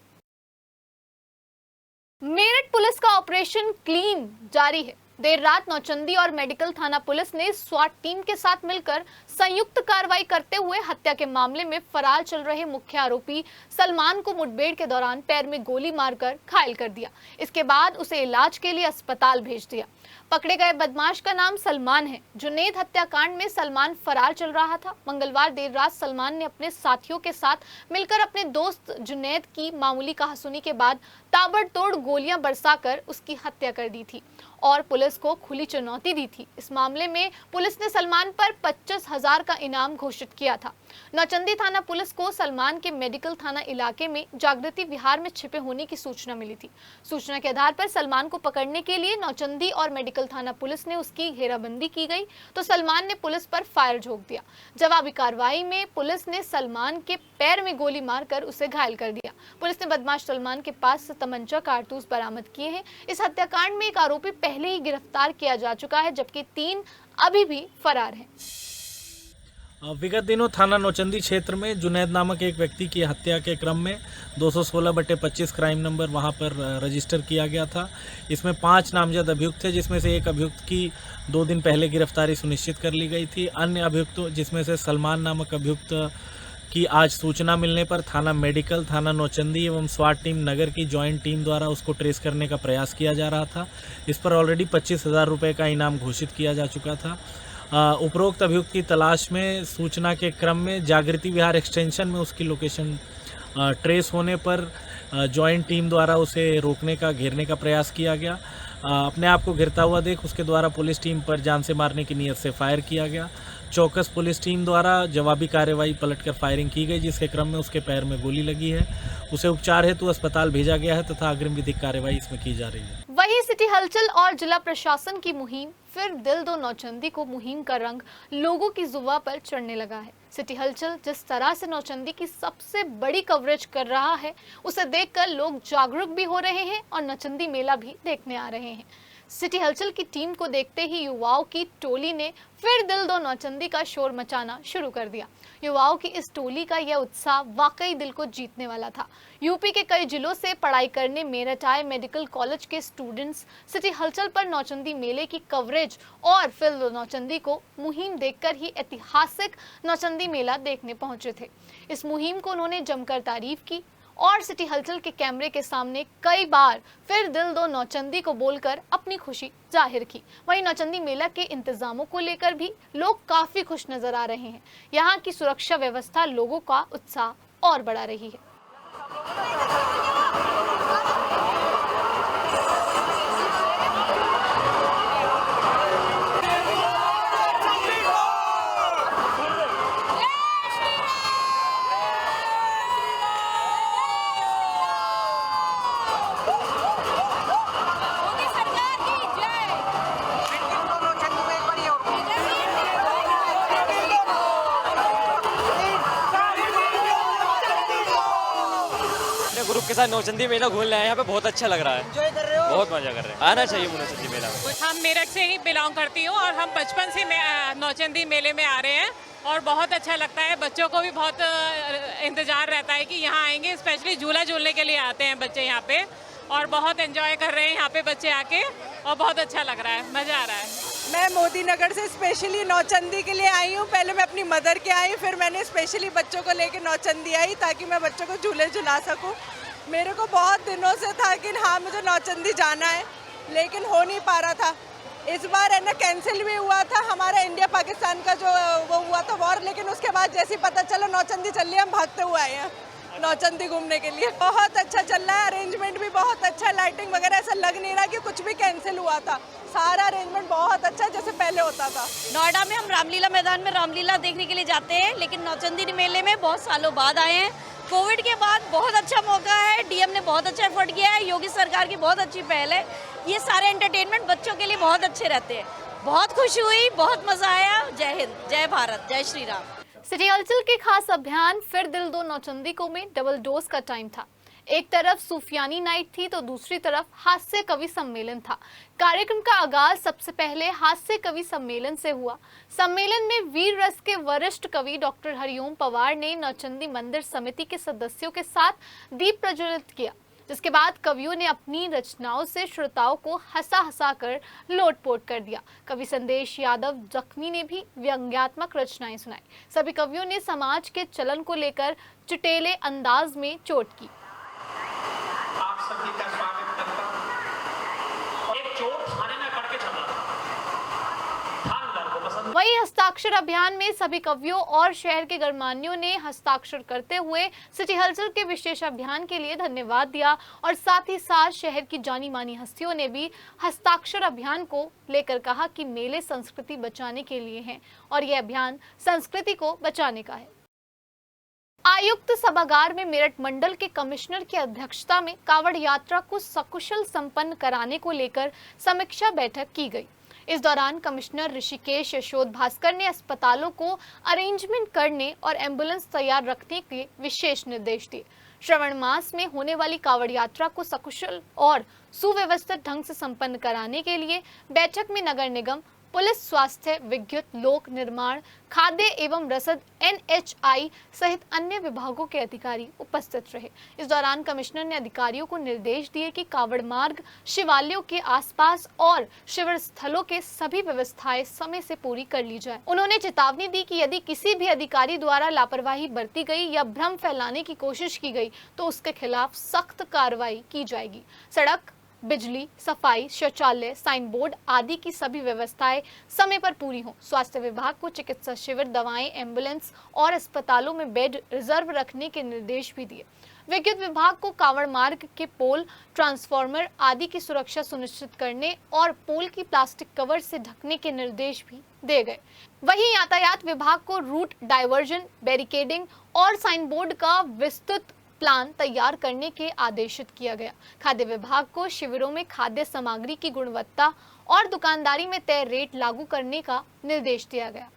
मेरठ पुलिस का ऑपरेशन क्लीन जारी है। देर रात नौचंदी और मेडिकल थाना पुलिस ने स्वाट टीम के साथ मिलकर संयुक्त कार्रवाई करते हुए हत्या के मामले में फरार चल रहे मुख्य आरोपी सलमान को मुठभेड़ के दौरान पैर में गोली मारकर घायल कर दिया। इसके बाद उसे इलाज के लिए अस्पताल भेज दिया। पकड़े गए बदमाश का नाम सलमान है। जुनैद हत्याकांड में सलमान फरार चल रहा था। मंगलवार देर रात सलमान ने अपने साथियों के साथ मिलकर अपने दोस्त जुनैद की मामूली कहासुनी के बाद ताबड़तोड़ गोलियां बरसाकर उसकी हत्या कर दी थी और पुलिस को खुली चुनौती दी थी। इस मामले में पुलिस ने सलमान पर 25,000 का इनाम घोषित किया था। नौचंदी थाना पुलिस को सलमान के मेडिकल थाना इलाके में जागृति विहार में छिपे होने की सूचना मिली थी। सूचना के आधार पर सलमान को पकड़ने के लिए नौचंदी और मेडिकल थाना पुलिस ने उसकी घेराबंदी की गई तो सलमान ने पुलिस पर फायर झोंक दिया। जवाबी कार्रवाई में पुलिस ने सलमान के पैर में गोली मारकर उसे घायल कर दिया। पुलिस ने बदमाश सलमान के पास से तमंचा, कारतूस बरामद किए हैं। इस हत्याकांड में एक आरोपी पहले ही गिरफ्तार किया जा चुका है जबकि 3 अभी भी फरार हैं। विगत दिनों थाना नौचंदी क्षेत्र में जुनैद नामक एक व्यक्ति की हत्या के क्रम में 216/25 क्राइम नंबर वहां पर रजिस्टर किया गया था। इसमें 5 नामजद अभियुक्त थे, जिसमें से एक अभियुक्त की 2 दिन पहले गिरफ्तारी सुनिश्चित कर ली गई थी। अन्य अभियुक्तों जिसमें से सलमान नामक अभियुक्त की आज सूचना मिलने पर थाना मेडिकल, थाना नौचंदी एवं स्वाट टीम नगर की जॉइंट टीम द्वारा उसको ट्रेस करने का प्रयास किया जा रहा था। इस पर ऑलरेडी 25,000 रुपये का इनाम घोषित किया जा चुका था। उपरोक्त अभियुक्त की तलाश में सूचना के क्रम में जागृति विहार एक्सटेंशन में उसकी लोकेशन ट्रेस होने पर जॉइंट टीम द्वारा उसे रोकने का, घेरने का प्रयास किया गया। अपने आप को घिरता हुआ देख उसके द्वारा पुलिस टीम पर जान से मारने की नीयत से फायर किया गया। चौकस पुलिस टीम द्वारा जवाबी कार्रवाई पलटकर फायरिंग की गई, जिसके क्रम में उसके पैर में गोली लगी है। उसे उपचार हेतु अस्पताल भेजा गया है तथा अग्रिम विधिक कार्रवाई इसमें की जा रही है। वहीं सिटी हलचल और जिला प्रशासन की मुहिम फिर दिल दो नौचंदी को मुहिम का रंग लोगों की जुबान पर चढ़ने लगा है। सिटी हलचल जिस तरह से नौचंदी की सबसे बड़ी कवरेज कर रहा है, उसे देखकर लोग जागरूक भी हो रहे हैं और नौचंदी मेला भी देखने आ रहे हैं। सिटी हलचल की टीम को देखते ही युवाओं की टोली ने फिर दिल दो नौचंदी का शोर मचाना शुरू कर दिया। युवाओं की इस टोली का यह उत्साह वाकई दिल को जीतने वाला था। यूपी के कई जिलों से पढ़ाई करने मेरठ आए मेडिकल कॉलेज के स्टूडेंट्स सिटी हलचल पर नौचंदी मेले की कवरेज और फिर दो नौचंदी को मुहिम देखकर ही ऐतिहासिक नौचंदी मेला देखने पहुंचे थे। इस मुहिम को उन्होंने जमकर तारीफ की और सिटी हलचल के कैमरे के सामने कई बार फिर दिल दो नौचंदी को बोलकर अपनी खुशी जाहिर की। वहीं नौचंदी मेला के इंतजामों को लेकर भी लोग काफी खुश नजर आ रहे हैं। यहाँ की सुरक्षा व्यवस्था लोगों का उत्साह और बढ़ा रही है। ग्रुप के साथ नौचंदी मेला घूमने आए हैं। यहाँ पे बहुत अच्छा लग रहा है, एंजॉय कर रहे हो? बहुत मजा कर रहे हैं, आना चाहिए नौचंदी मेला में। हम मेरठ से ही बिलोंग करती हूँ और हम बचपन से नौचंदी मेले में आ रहे हैं और बहुत अच्छा लगता है। बच्चों को भी बहुत इंतजार रहता है कि यहाँ आएंगे, स्पेशली झूला झूलने के लिए आते हैं बच्चे यहाँ पे और बहुत एंजॉय कर रहे हैं यहाँ पे बच्चे आके और बहुत अच्छा लग रहा है, मजा आ रहा है। मैं मोदी नगर से स्पेशली नौचंदी के लिए आई हूँ। पहले मैं अपनी मदर के आई, फिर मैंने स्पेशली बच्चों को लेकर नौचंदी आई ताकि मैं बच्चों को झूले झुला सकूँ। मेरे को बहुत दिनों से था कि हाँ मुझे नौचंदी जाना है, लेकिन हो नहीं पा रहा था। इस बार है ना कैंसिल भी हुआ था हमारा इंडिया पाकिस्तान का जो वो हुआ था वॉर, लेकिन उसके बाद जैसे ही पता चला नौचंदी चल रही है, हम भागते हुए आए हैं नौचंदी घूमने के लिए। बहुत अच्छा चल रहा है, अरेंजमेंट भी बहुत अच्छा, लाइटिंग वगैरह ऐसा लग नहीं रहा कि कुछ भी कैंसिल हुआ था। सारा अरेंजमेंट बहुत अच्छा जैसे पहले होता था। नोएडा में हम रामलीला मैदान में रामलीला देखने के लिए जाते हैं, लेकिन नौचंदी मेले में बहुत सालों बाद आए हैं। कोविड के बाद बहुत अच्छा मौका है, डीएम ने बहुत अच्छा एफर्ट किया है, योगी सरकार की बहुत अच्छी पहल है। ये सारे एंटरटेनमेंट बच्चों के लिए बहुत अच्छे रहते हैं। बहुत खुशी हुई, बहुत मजा आया। जय हिंद, जय भारत, जय श्री राम। सिटी हलचल के खास अभियान फिर दिल दो नौचंदी को में डबल डोज का टाइम था। एक तरफ सूफियानी नाइट थी तो दूसरी तरफ हास्य कवि सम्मेलन था। कार्यक्रम का आगाज सबसे पहले हास्य कवि सम्मेलन से हुआ। सम्मेलन में वीर रस के वरिष्ठ कवि डॉक्टर हरिओम पवार ने नौचंदी मंदिर समिति के सदस्यों के साथ दीप प्रज्वलित किया, जिसके बाद कवियों ने अपनी रचनाओं से श्रोताओं को हंसा हंसा कर लोटपोट कर दिया। कवि संदेश यादव जख्मी ने भी व्यंग्यात्मक रचनाएं सुनाई। सभी कवियों ने समाज के चलन को लेकर चुटेले अंदाज में चोट की। आप सभी का स्वागत करता हूं। एक चोट थाने में पड़ के चला थानेदार को पसंद। वही हस्ताक्षर अभियान में सभी कवियों और शहर के गणमान्यों ने हस्ताक्षर करते हुए सिटी हलचल के विशेष अभियान के लिए धन्यवाद दिया और साथ ही साथ शहर की जानी मानी हस्तियों ने भी हस्ताक्षर अभियान को लेकर कहा कि मेले संस्कृति बचाने के लिए हैं और यह अभियान संस्कृति को बचाने का है। आयुक्त सभागार में मेरठ मंडल के कमिश्नर की अध्यक्षता में कावड़ यात्रा को सकुशल संपन्न कराने को लेकर समीक्षा बैठक की गई। इस दौरान कमिश्नर ऋषिकेश यशोद भास्कर ने अस्पतालों को अरेंजमेंट करने और एम्बुलेंस तैयार रखने के विशेष निर्देश दिए। श्रावण मास में होने वाली कावड़ यात्रा को सकुशल और सुव्यवस्थित ढंग से संपन्न कराने के लिए बैठक में नगर निगम, पुलिस, स्वास्थ्य, विद्युत, लोक निर्माण, खाद्य एवं रसद, NHI सहित अन्य विभागों के अधिकारी उपस्थित रहे। इस दौरान कमिश्नर ने अधिकारियों को निर्देश दिए कि कावड़ मार्ग, शिवालयों के आसपास और शिविर स्थलों के सभी व्यवस्थाएं समय से पूरी कर ली जाए। उन्होंने चेतावनी दी कि यदि किसी भी अधिकारी द्वारा लापरवाही बरती गई या भ्रम फैलाने की कोशिश की गई तो उसके खिलाफ सख्त कार्रवाई की जाएगी। सड़क, बिजली, सफाई, शौचालय, साइन बोर्ड आदि की सभी व्यवस्थाएं समय पर पूरी हों। स्वास्थ्य विभाग को चिकित्सा शिविर, दवाएं, एम्बुलेंस और अस्पतालों में बेड रिजर्व रखने के निर्देश भी दिए। विद्युत विभाग को कावड़ मार्ग के पोल, ट्रांसफार्मर आदि की सुरक्षा सुनिश्चित करने और पोल की प्लास्टिक कवर से ढकने के निर्देश भी दिए गए। वहीं यातायात विभाग को रूट डायवर्जन, बैरिकेडिंग और साइन बोर्ड का विस्तृत प्लान तैयार करने के आदेशित किया गया। खाद्य विभाग को शिविरों में खाद्य सामग्री की गुणवत्ता और दुकानदारी में तय रेट लागू करने का निर्देश दिया गया।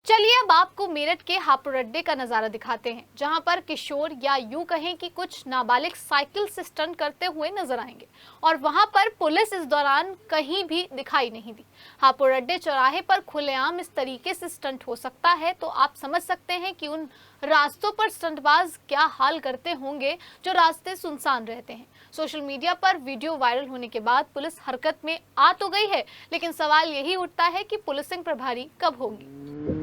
चलिए अब आपको मेरठ के हापुड़ अड्डे का नजारा दिखाते हैं, जहां पर किशोर या यूं कहें कि कुछ नाबालिग साइकिल से स्टंट करते हुए नजर आएंगे और वहां पर पुलिस इस दौरान कहीं भी दिखाई नहीं दी। हापुड़ अड्डे चौराहे पर खुलेआम इस तरीके से स्टंट हो सकता है तो आप समझ सकते हैं कि उन रास्तों पर स्टंटबाज क्या हाल करते होंगे जो रास्ते सुनसान रहते हैं। सोशल मीडिया पर वीडियो वायरल होने के बाद पुलिस हरकत में आ तो गई है, लेकिन सवाल यही उठता है कि पुलिसिंग प्रभारी कब होगी।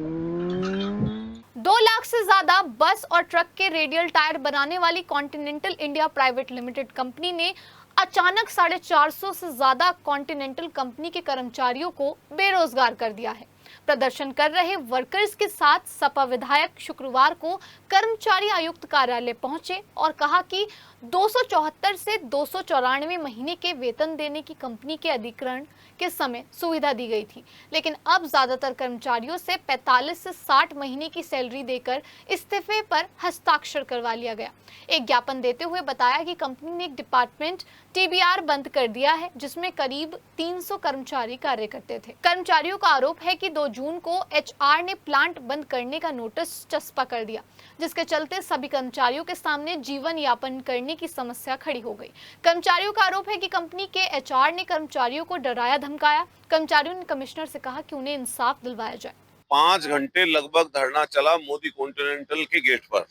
2 लाख से ज्यादा बस और ट्रक के रेडियल टायर बनाने वाली continental India private limited company ने अचानक 450 से ज्यादा कॉन्टिनेंटल कंपनी के कर्मचारियों को बेरोजगार कर दिया है। प्रदर्शन कर रहे वर्कर्स के साथ सपा विधायक शुक्रवार को कर्मचारी आयुक्त कार्यालय पहुंचे और कहा कि 274 से 294 महीने के वेतन देने की कंपनी के अधिग्रहण के समय सुविधा दी गई थी, लेकिन अब ज्यादातर कर्मचारियों से 45 से 60 महीने की सैलरी देकर इस्तीफे पर हस्ताक्षर करवा लिया गया। एक ज्ञापन देते हुए बताया कि कंपनी ने एक डिपार्टमेंट TBR बंद कर दिया है, जिसमें करीब 300 कर्मचारी कार्य करते थे। कर्मचारियों का आरोप है कि 2 जून को HR ने प्लांट बंद करने का नोटिस चस्पा कर दिया, जिसके चलते सभी कर्मचारियों के सामने जीवन यापन करने की समस्या खड़ी हो गई। कर्मचारियों का आरोप है कि कंपनी के HR ने कर्मचारियों को डराया धमकाया। कर्मचारियों ने कमिश्नर से कहा कि उन्हें इंसाफ दिलवाया जाए। 5 घंटे लगभग धरना चला मोदी कॉन्टिनेंटल के गेट पर,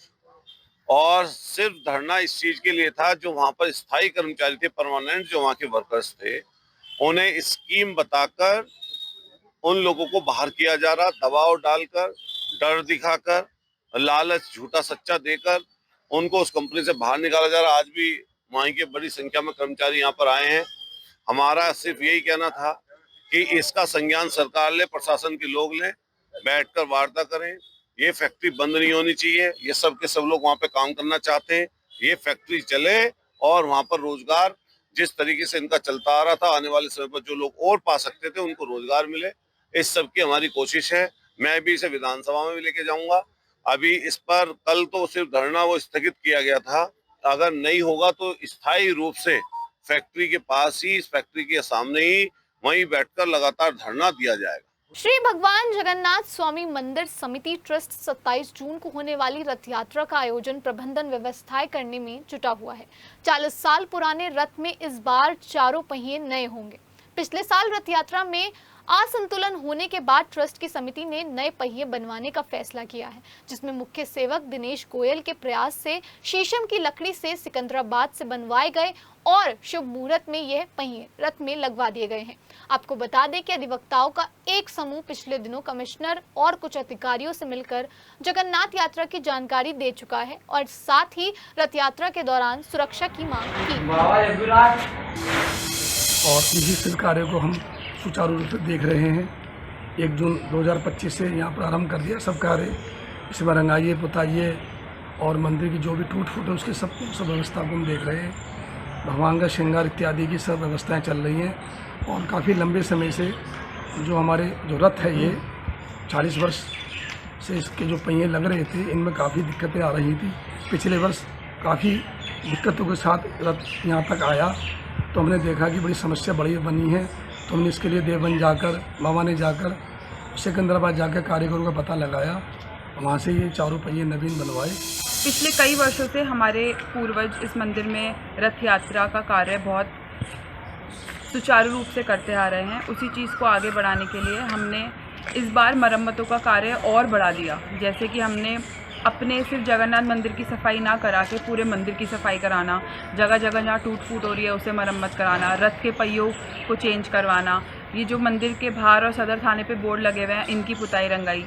और सिर्फ धरना इस चीज के लिए था जो वहां पर स्थायी कर्मचारी थे, परमानेंट जो वहां के वर्कर्स थे, उन्हें स्कीम बताकर उन लोगों को बाहर किया जा रहा, दबाव डालकर, डर दिखाकर, लालच झूठा सच्चा देकर उनको उस कंपनी से बाहर निकाला जा रहा। आज भी वहीं के बड़ी संख्या में कर्मचारी यहाँ पर आए हैं। हमारा सिर्फ यही कहना था कि इसका संज्ञान सरकार ले, प्रशासन के लोग लें, बैठकर वार्ता करें। ये फैक्ट्री बंद नहीं होनी चाहिए। ये सब के सब लोग वहाँ पे काम करना चाहते हैं। ये फैक्ट्री चले और वहाँ पर रोजगार जिस तरीके से इनका चलता आ रहा था, आने वाले समय पर जो लोग और पा सकते थे उनको रोजगार मिले। इस सब की हमारी कोशिश है। मैं भी इसे विधानसभा में भी लेके जाऊंगा। अभी इस पर कल तो सिर्फ धरना वो स्थगित किया गया था, अगर नहीं होगा तो स्थायी रूप से फैक्ट्री के पास ही, इस फैक्ट्री के सामने ही वहीं बैठकर लगातार धरना दिया जाएगा। श्री भगवान जगन्नाथ स्वामी मंदिर समिति ट्रस्ट 27 जून को होने वाली रथ यात्रा का आयोजन, प्रबंधन, व्यवस्थाएं करने में जुटा हुआ है। 40 साल पुराने रथ में इस बार 4 पहिए नए होंगे। पिछले साल रथ यात्रा में असंतुलन होने के बाद ट्रस्ट की समिति ने नए पहिए बनवाने का फैसला किया है, जिसमें मुख्य सेवक दिनेश गोयल के प्रयास से शीशम की लकड़ी से सिकंदराबाद से बनवाए गए और शुभ मुहूर्त में यह पहिए रथ में लगवा दिए गए हैं। आपको बता दें कि अधिवक्ताओं का एक समूह पिछले दिनों कमिश्नर और कुछ अधिकारियों से मिलकर जगन्नाथ यात्रा की जानकारी दे चुका है और साथ ही रथ यात्रा के दौरान सुरक्षा की मांग की। और इसी सिल कार्य को हम सुचारू रूप से देख रहे हैं। 1 जून 2025 से यहाँ प्रारंभ कर दिया सब कार्य। इसमें रंगाइए, पुताइए और मंदिर की जो भी टूट फूट है उसकी सब व्यवस्था को हम देख रहे हैं। भगवान का श्रृंगार इत्यादि की सब व्यवस्थाएं चल रही हैं और काफ़ी लंबे समय से जो हमारे जो रथ है, ये 40 वर्ष से इसके जो पहिए लग रहे थे, इनमें काफ़ी दिक्कतें आ रही थी। पिछले वर्ष काफ़ी दिक्कतों के साथ रथ यहाँ तक आया तो हमने देखा कि बड़ी समस्या बड़ी बनी है, तो हमने इसके लिए देवबंद जाकर, भवानी जाकर, सिकंदराबाद जाकर कारीगरों का पता लगाया, वहाँ से ये 4 पहिए नवीन बनवाए। पिछले कई वर्षों से हमारे पूर्वज इस मंदिर में रथ यात्रा का कार्य बहुत सुचारू रूप से करते आ रहे हैं, उसी चीज़ को आगे बढ़ाने के लिए हमने इस बार मरम्मतों का कार्य और बढ़ा दिया। जैसे कि हमने अपने सिर्फ जगन्नाथ मंदिर की सफाई ना करा के पूरे मंदिर की सफाई कराना, जगह जगह जहाँ टूट फूट हो रही है उसे मरम्मत कराना, रथ के पहियों को चेंज करवाना, ये जो मंदिर के बाहर और सदर थाने पे बोर्ड लगे हुए हैं इनकी पुताई रंगाई।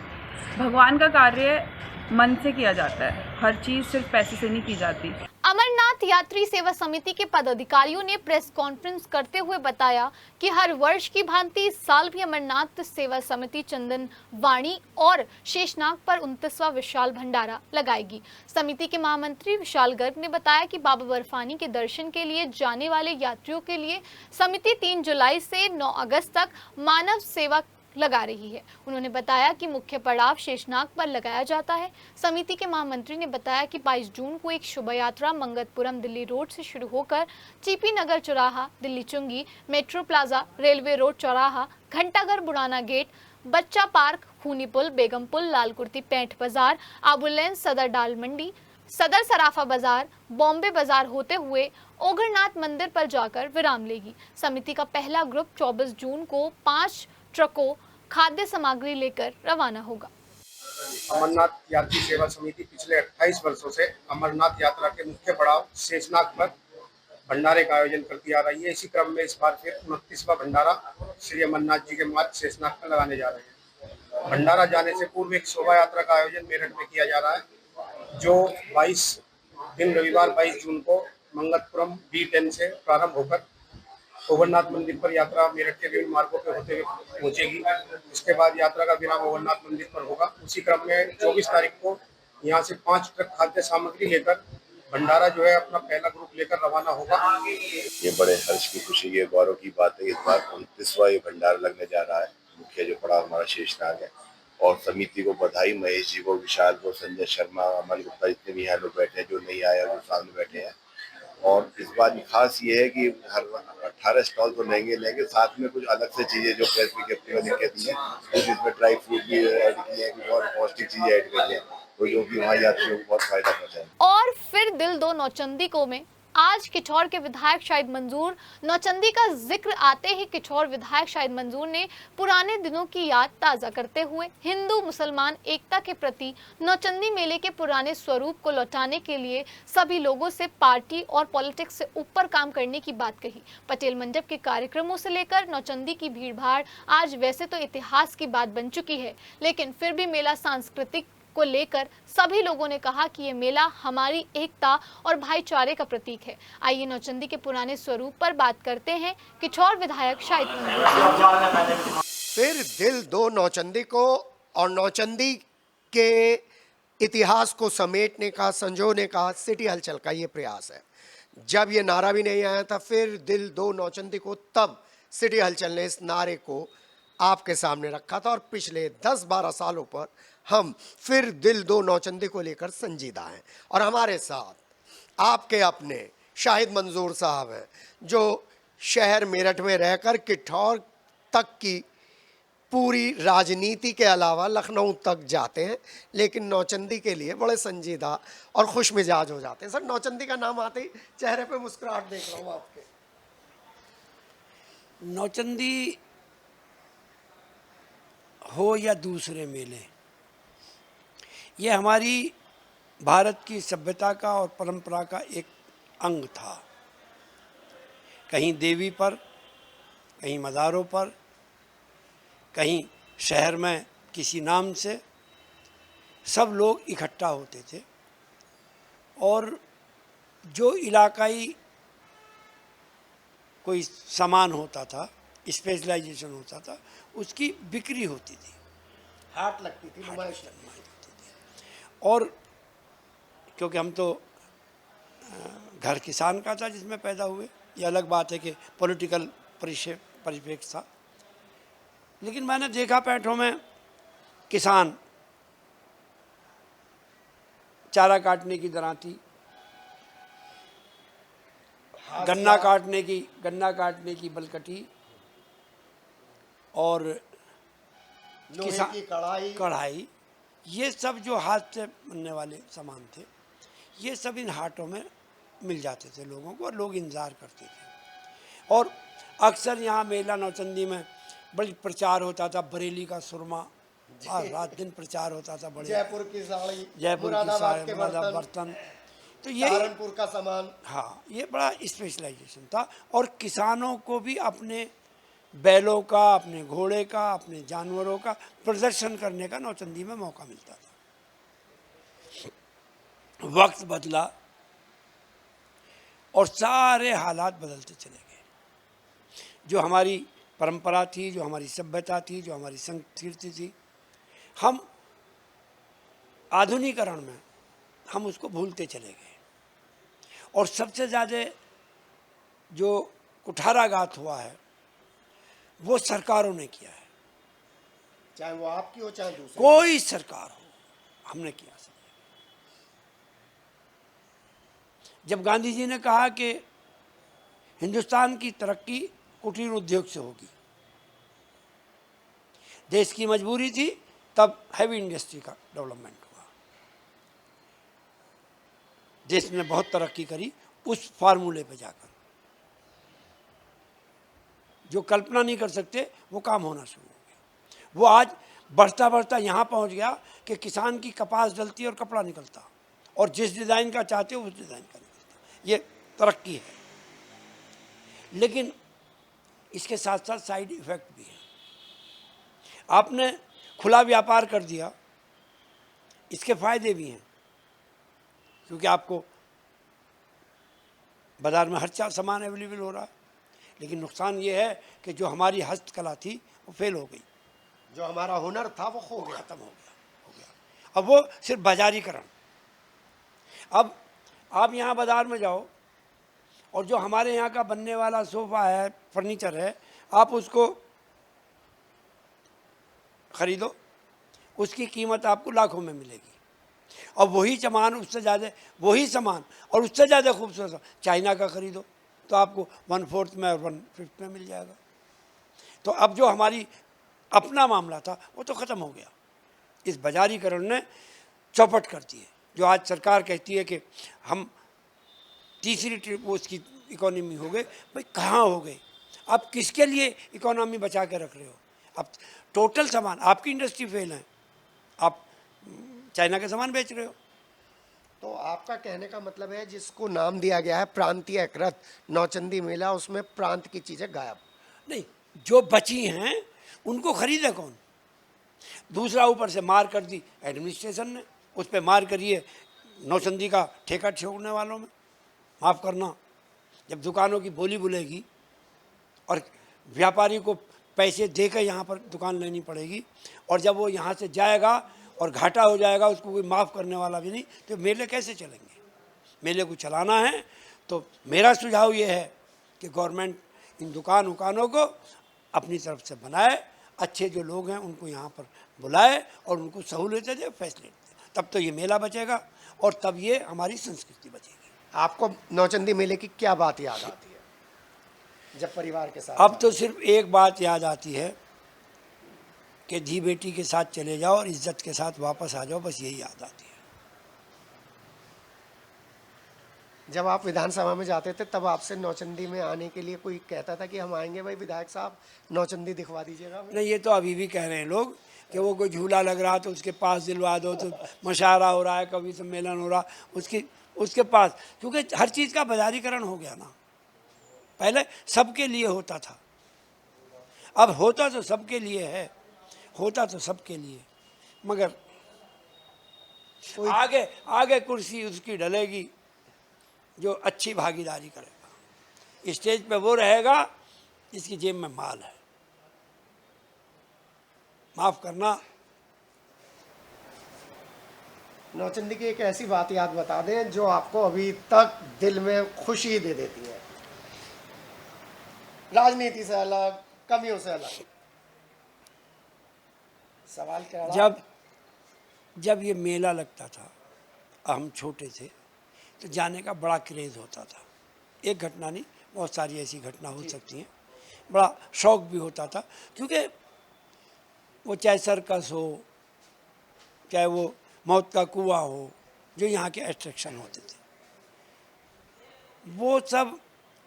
भगवान का कार्य मन से किया जाता है, हर चीज़ सिर्फ पैसे से नहीं की जाती। अमरनाथ यात्री सेवा समिति के पदाधिकारियों ने प्रेस कॉन्फ्रेंस करते हुए बताया कि हर वर्ष की भांति इस साल भी अमरनाथ सेवा समिति चंदन वाणी और शेषनाग पर 29वां विशाल भंडारा लगाएगी। समिति के महामंत्री विशाल गर्ग ने बताया कि बाबा बर्फानी के दर्शन के लिए जाने वाले यात्रियों के लिए समिति 3 जुलाई से 9 अगस्त तक मानव सेवा लगा रही है। उन्होंने बताया कि मुख्य पड़ाव शेषनाग पर लगाया जाता है। समिति के महामंत्री ने बताया कि 22 जून को एक शोभा यात्रा मंगतपुरम दिल्ली रोड से शुरू होकर चीपी नगर चौराहा, दिल्ली चुंगी, मेट्रो प्लाजा, रेलवे रोड चौराहा, घंटाघर बुढ़ाना गेट, बच्चा पार्क, खूनी पुल, बेगम पुल, लाल कुर्ती पैंठ बाजार, आबुलेंस, सदर डाल मंडी, सदर सराफा बाजार, बॉम्बे बाजार होते हुए ओघरनाथ मंदिर पर जाकर विराम लेगी। समिति का पहला ग्रुप 24 जून को 5 ट्रकों खाद्य सामग्री लेकर रवाना होगा। अमरनाथ यात्री सेवा समिति पिछले 28 वर्षों से अमरनाथ यात्रा के मुख्य पड़ाव शेषनाग पर भंडारे का आयोजन करती आ रही है। इसी क्रम में इस बार फिर 29वां भंडारा श्री अमरनाथ जी के मार्ग शेषनाग पर लगाने जा रहे हैं। भंडारा जाने से पूर्व एक शोभा यात्रा का आयोजन मेरठ में किया जा रहा है, जो 22 दिन रविवार 22 जून को मंगतपुरम B10 से प्रारंभ होकर ओघरनाथ मंदिर पर यात्रा मेरठ के विभिन्न मार्गों पर होते हुए पहुंचेगी। इसके बाद यात्रा का विराम ओघरनाथ मंदिर पर होगा। उसी क्रम में 24 तारीख को यहां से 5 ट्रक खाद्य सामग्री लेकर भंडारा जो है अपना पहला ग्रुप लेकर रवाना होगा। ये बड़े हर्ष की, खुशी के, गौरव की बात है। इस बार 29वां ये भंडारा लगने जा रहा है। मुख्य जो पड़ाव हमारा शेषनाग है और समिति को बधाई, महेश जी को, विशाल को, संजय शर्मा, अमन गुप्ता, जितने भी यहाँ लोग बैठे हैं, जो नहीं आया वो सामने बैठे हैं। और इस बार खास ये है कि हर 18 स्टॉल तो लेंगे, साथ में कुछ अलग से चीजें जो प्रेस विज्ञप्ति में लिखी दी है, कुछ इसमें ड्राई फ्रूट भी ऐड किए हैं, कुछ और पौष्टिक चीजें ऐड की हैं, तो जो कि वहाँ यात्रियों को बहुत फायदा पहुंचाएगा। और फिर दिल दो नौचंदी को में आज किचौर के विधायक शाहिद मंजूर नौचंदी का जिक्र आते ही किचौर विधायक शाहिद मंजूर ने पुराने दिनों की याद ताज़ा करते हुए हिंदू मुसलमान एकता के प्रति नौचंदी मेले के पुराने स्वरूप को लौटाने के लिए सभी लोगों से पार्टी और पॉलिटिक्स से ऊपर काम करने की बात कही। पटेल मंडप के कार्यक्रमों से लेकर नौचंदी की भीड़भाड़ आज वैसे तो इतिहास की बात बन चुकी है, लेकिन फिर भी मेला सांस्कृतिक को लेकर सभी लोगों ने कहा कि ये मेला हमारी एकता और भाईचारे का प्रतीक है। आइए नौचंदी के पुराने स्वरूप पर बात करते हैं किचौर विधायक शाहिद मंजूर। फिर दिल दो नौचंदी को और नौचंदी के इतिहास को समेटने का, संजोने का, सिटी हलचल का ये प्रयास है। जब ये नारा भी नहीं आया था, फिर दिल दो नौचंदी को, तब सिटी हलचल ने इस नारे को आपके सामने रखा था और पिछले 10-12 सालों पर हम फिर दिल दो नौचंदी को लेकर संजीदा हैं। और हमारे साथ आपके अपने शाहिद मंजूर साहब हैं, जो शहर मेरठ में रहकर किठौर तक की पूरी राजनीति के अलावा लखनऊ तक जाते हैं, लेकिन नौचंदी के लिए बड़े संजीदा और खुश मिजाज हो जाते हैं। सर, नौचंदी का नाम आते ही चेहरे पे मुस्कुराहट देख रहा हूँ आपके। नौचंदी हो या दूसरे मेले, ये हमारी भारत की सभ्यता का और परंपरा का एक अंग था। कहीं देवी पर, कहीं मज़ारों पर, कहीं शहर में किसी नाम से सब लोग इकट्ठा होते थे और जो इलाकाई कोई सामान होता था, स्पेशलाइजेशन होता था, उसकी बिक्री होती थी, हाट लगती थी, नुमाइश लगती थी। और क्योंकि हम तो घर किसान का था जिसमें पैदा हुए, ये अलग बात है कि पॉलिटिकल परिप्रेक्ष्य था, लेकिन मैंने देखा पैठों में किसान चारा काटने की दरांती, गन्ना काटने की बलकटी और लोहे की कढ़ाई, ये सब जो हाथ से बनने वाले सामान थे, ये सब इन हाटों में मिल जाते थे लोगों को और लोग इंतज़ार करते थे। और अक्सर यहाँ मेला नौचंदी में बड़ी प्रचार होता था, बरेली का सुरमा, रात दिन प्रचार होता था, बड़े जयपुर की साड़ी, जयपुर की मुरादाबाद साड़ी, के मुरादाबाद बर्तन, तो ये सहारनपुर का सामान। हाँ, ये बड़ा स्पेशलाइजेशन था। और किसानों को भी अपने बैलों का, अपने घोड़े का, अपने जानवरों का प्रदर्शन करने का नौचंदी में मौका मिलता था। वक्त बदला और सारे हालात बदलते चले गए। जो हमारी परंपरा थी, जो हमारी सभ्यता थी, जो हमारी संस्कृति थी, हम आधुनिकीकरण में हम उसको भूलते चले गए। और सबसे ज़्यादा जो कुठाराघात हुआ है वो सरकारों ने किया है, चाहे वो आपकी हो चाहे दूसरी, कोई सरकार हो, हमने किया। जब गांधी जी ने कहा कि हिंदुस्तान की तरक्की कुटीर उद्योग से होगी, देश की मजबूरी थी, तब हैवी इंडस्ट्री का डेवलपमेंट हुआ। देश ने बहुत तरक्की करी उस फार्मूले पे जाकर। जो कल्पना नहीं कर सकते वो काम होना शुरू हो गया। वो आज बढ़ता बढ़ता यहाँ पहुँच गया कि किसान की कपास डलती है और कपड़ा निकलता, और जिस डिज़ाइन का चाहते हो उस डिज़ाइन का। ये तरक्की है, लेकिन इसके साथ साथ साइड इफ़ेक्ट भी है। आपने खुला व्यापार कर दिया, इसके फायदे भी हैं, क्योंकि आपको बाज़ार में हर सामान अवेलेबल हो रहा है। लेकिन नुकसान ये है कि जो हमारी हस्तकला थी वो फेल हो गई, जो हमारा हुनर था वो खो गया, खत्म हो गया। अब वो सिर्फ बाजारीकरण। अब आप यहाँ बाज़ार में जाओ और जो हमारे यहाँ का बनने वाला सोफ़ा है, फर्नीचर है, आप उसको ख़रीदो, उसकी कीमत आपको लाखों में मिलेगी। और वही सामान उससे ज़्यादा, वही सामान और उससे ज़्यादा खूबसूरत चाइना का ख़रीदो तो आपको 1/4 में और 1/5 में मिल जाएगा। तो अब जो हमारी अपना मामला था वो तो ख़त्म हो गया। इस बाजारीकरण ने चौपट कर दी है। जो आज सरकार कहती है कि हम तीसरी ट्रिप उसकी इकोनॉमी हो गए, भाई कहाँ हो गए? आप किसके लिए इकोनॉमी बचा के रख रहे हो? अब टोटल सामान, आपकी इंडस्ट्री फेल है, आप चाइना के सामान बेच रहे हो। तो आपका कहने का मतलब है जिसको नाम दिया गया है प्रांतीय कृत नौचंदी मेला, उसमें प्रांत की चीज़ें गायब? नहीं, जो बची हैं उनको खरीदे कौन? दूसरा, ऊपर से मार कर दी एडमिनिस्ट्रेशन ने, उस पर मार करिए नौचंदी का ठेका छोड़ने वालों में। माफ़ करना, जब दुकानों की बोली बुलेगी और व्यापारी को पैसे देकर यहाँ पर दुकान लेनी पड़ेगी, और जब वो यहाँ से जाएगा और घाटा हो जाएगा, उसको कोई माफ़ करने वाला भी नहीं, तो मेले कैसे चलेंगे? मेले को चलाना है तो मेरा सुझाव ये है कि गवर्नमेंट इन दुकानों को अपनी तरफ से बनाए, अच्छे जो लोग हैं उनको यहाँ पर बुलाए और उनको सहूलियतें दे, फैसिलिटी दे, तब तो ये मेला बचेगा और तब ये हमारी संस्कृति बचेगी। आपको नौचंदी मेले की क्या बात याद आती है जब परिवार के साथ? अब तो सिर्फ एक बात याद आती है कि धी बेटी के साथ चले जाओ और इज्जत के साथ वापस आ जाओ, बस यही याद आती है। जब आप विधानसभा में जाते थे तब आपसे नौचंदी में आने के लिए कोई कहता था कि हम आएंगे भाई विधायक साहब नौचंदी दिखवा दीजिएगा? नहीं, ये तो अभी भी कह रहे हैं लोग कि वो कोई झूला लग रहा तो उसके पास दिलवा दो, तो मशारा हो रहा है, कवि सम्मेलन हो रहा उसके पास, क्योंकि हर चीज़ का बाजारीकरण हो गया ना। पहले सबके लिए होता था, अब होता तो सबके लिए है, होता तो सबके लिए, मगर आगे कुर्सी उसकी डलेगी जो अच्छी भागीदारी करेगा। स्टेज पे वो रहेगा जिसकी जेब में माल है। माफ़ करना। नौचंदी की एक ऐसी बात याद बता दें जो आपको अभी तक दिल में खुशी दे देती है, राजनीति से अलग, कमियों से अलग। सवाल क्या? जब ये मेला लगता था, हम छोटे थे तो जाने का बड़ा क्रेज़ होता था। एक घटना नहीं, बहुत सारी ऐसी घटना हो सकती हैं। बड़ा शौक़ भी होता था, क्योंकि वो चाहे सर्कस हो, चाहे वो मौत का कुआं हो, जो यहाँ के अट्रैक्शन होते थे, वो सब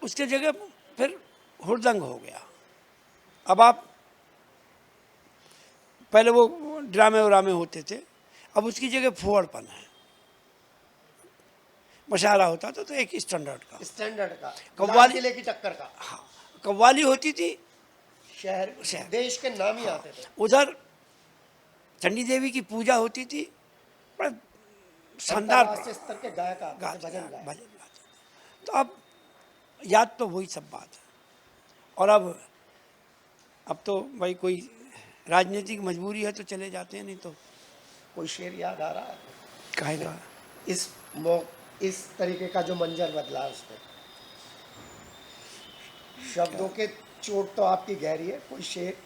उसके जगह फिर हुड़दंग हो गया। अब आप पहले वो ड्रामे वरामे होते थे, अब उसकी जगह फुहड़पन है। मशारा होता था तो एक स्टैंडर्ड का कव्वाली किले की टक्कर का। हाँ, कव्वाली होती थी, शहर देश के नाम ही आते थे। उधर चंडी देवी की पूजा होती थी, बड़ा शानदार स्तर के गायक आते थे, भजन गाते। तो अब याद तो वही सब बात है। और अब तो भाई कोई राजनीतिक मजबूरी है तो चले जाते हैं, नहीं तो कोई शेर याद आ रहा है काहे का? इस तरीके का जो मंजर बदला है उसमें शब्दों के चोट तो आपकी गहरी है, कोई शेर?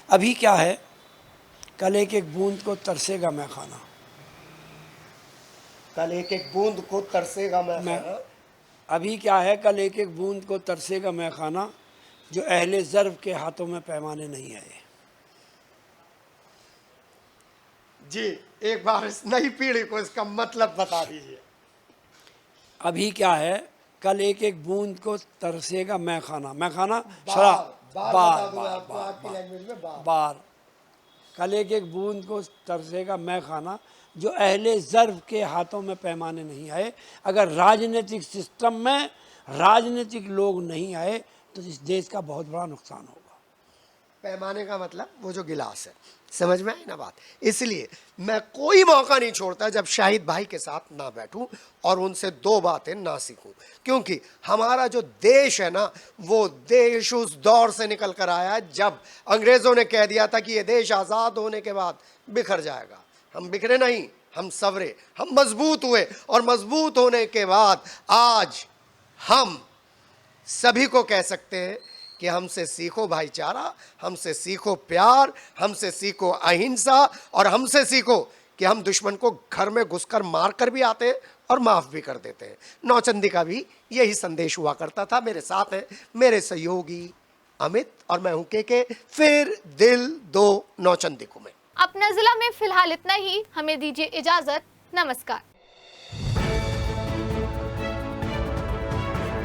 अभी क्या है, कल एक एक बूंद को तरसेगा मैं खाना। कल एक एक बूंद को तरसेगा मैं खाना। अभी क्या है, कल एक एक बूंद को तरसेगा मैं खाना, जो अहले ज़र्फ के हाथों में पैमाने नहीं आए। जी, एक बार इस नई पीढ़ी को इसका मतलब बता दीजिए। अभी क्या है, कल एक एक बूंद को तरसेगा मैं खाना शराब बार। कल एक एक बूंद को तरसेगा मैं खाना, जो अहले ज़र्फ के हाथों में पैमाने नहीं आए। अगर राजनीतिक सिस्टम में राजनीतिक लोग नहीं आए तो इस देश का बहुत बड़ा नुकसान होगा। पैमाने का मतलब वो जो गिलास है, समझ में आई ना बात? इसलिए मैं कोई मौका नहीं छोड़ता जब शाहिद भाई के साथ ना बैठूं और उनसे दो बातें ना सीखूं, क्योंकि हमारा जो देश है ना, वो देश उस दौर से निकल कर आया जब अंग्रेजों ने कह दिया था कि ये देश आज़ाद होने के बाद बिखर जाएगा। हम बिखरे नहीं, हम सवरे, हम मजबूत हुए, और मजबूत होने के बाद आज हम सभी को कह सकते हैं कि हमसे सीखो भाईचारा, हमसे सीखो प्यार, हमसे सीखो अहिंसा, और हमसे सीखो कि हम दुश्मन को घर में घुसकर मार कर भी आते हैं और माफ़ भी कर देते हैं। नौचंदी का भी यही संदेश हुआ करता था। मेरे साथ हैं मेरे सहयोगी अमित और मैं हूं के। फिर दिल दो नौचंदी को। मैं अपना जिला में फिलहाल इतना ही, हमें दीजिए इजाजत, नमस्कार।